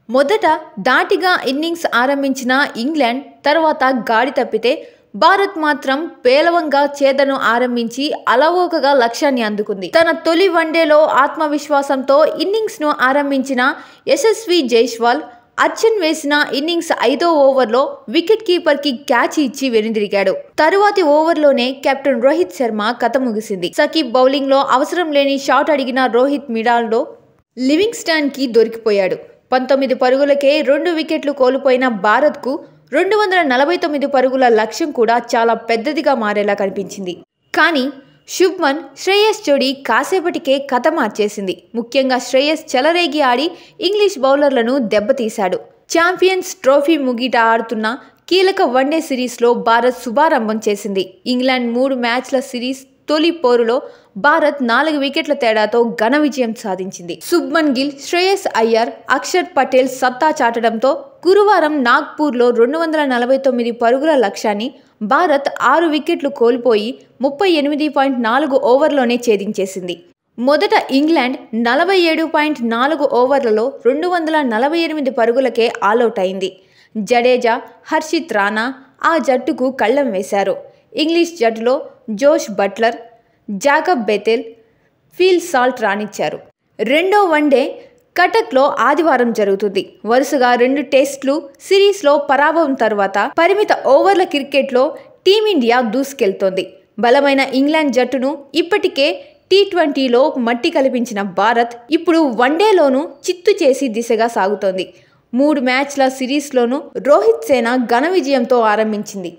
మొదట ధాటిగా ఇన్నింగ్స్ ఆరంభించిన ఇంగ్లాండ్ తర్వాత గాడి తప్పితే భారత్ మాత్రం పేలవంగా ఛేదనను ఆరంభించి అలవోకగా లక్ష్యాన్ని అందుకుంది. తన తొలి వన్డేలో ఆత్మవిశ్వాసంతో ఇన్నింగ్స్ను ఆరంభించిన యశస్వి జైస్వాల్ అర్చన్ వేసిన ఇన్నింగ్స్ 5వ ఓవర్లో వికెట్ కీపర్కి క్యాచ్ ఇచ్చి వెనుదిరిగాడు. తరువాతి ఓవర్లోనే కెప్టెన్ రోహిత్ శర్మ కథ ముగిసింది. సకీబ్ బౌలింగ్లో అవసరం లేని షాట్ అడిగిన రోహిత్ మిడాల్లో లివింగ్స్టన్కి దొరికిపోయాడు. 19 పరుగులకే 2 వికెట్లు కోల్పోయిన భారత్కు 249 పరుగుల లక్ష్యం కూడా చాలా పెద్దదిగా మారేలా కనిపించింది. కానీ శుభ్మన్ శ్రేయస్ జోడీ కాసేపటికే కథ మార్చేసింది. ముఖ్యంగా శ్రేయస్ చెలరేగి ఆడి ఇంగ్లీష్ బౌలర్లను దెబ్బతీశాడు. ఛాంపియన్స్ ట్రోఫీ ముగిట ఆడుతున్న కీలక వన్డే సిరీస్లో భారత్ శుభారంభం చేసింది. ఇంగ్లాండ్ 3 మ్యాచ్ల సిరీస్ తొలి పోరులో భారత్ 4 వికెట్ల తేడాతో ఘన విజయం సాధించింది. శుభ్మన్ గిల్, శ్రేయస్ అయ్యర్, అక్షర్ పటేల్ సత్తా చాటడంతో గురువారం నాగ్పూర్లో 249 పరుగుల లక్ష్యాన్ని భారత్ 6 వికెట్లు కోల్పోయి 38.4 ఓవర్లోనే ఛేదించేసింది. మొదట ఇంగ్లాండ్ 47.4 ఓవర్లలో 248 పరుగులకే ఆలౌట్ అయింది. జడేజా, హర్షిత్ రాణా ఆ జట్టుకు కళ్లెం వేశారు. ఇంగ్లీష్ జట్టులో Jos Buttler, Jacob Bethell, Phil Salt రాణించారు. రెండో వన్డే కటక్లో ఆదివారం జరుగుతుంది. వరుసగా 2 టెస్టులు సిరీస్లో పరాభవం తర్వాత పరిమిత ఓవర్ల క్రికెట్లో టీమిండియా దూసుకెళ్తోంది. బలమైన ఇంగ్లాండ్ జట్టును ఇప్పటికే టీ20లో మట్టి కల్పించిన భారత్ ఇప్పుడు వన్డేలోనూ చిత్తు చేసి దిశగా సాగుతోంది. 3 మ్యాచ్ల సిరీస్లోనూ రోహిత్ సేన ఘన విజయంతో ఆరంభించింది.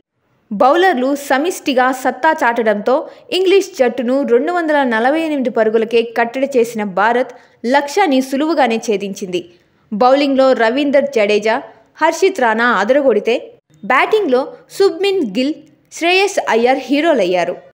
బౌలర్లు సమిష్టిగా సత్తా చాటడంతో ఇంగ్లీష్ జట్టును 248 పరుగులకే కట్టడి చేసిన భారత్ లక్ష్యాన్ని సులువుగానే ఛేదించింది. బౌలింగ్లో రవీందర్ జడేజా, హర్షిత్ రాణా అదరగొడితే బ్యాటింగ్లో శుభ్మన్ గిల్, శ్రేయస్ అయ్యర్ హీరోలయ్యారు.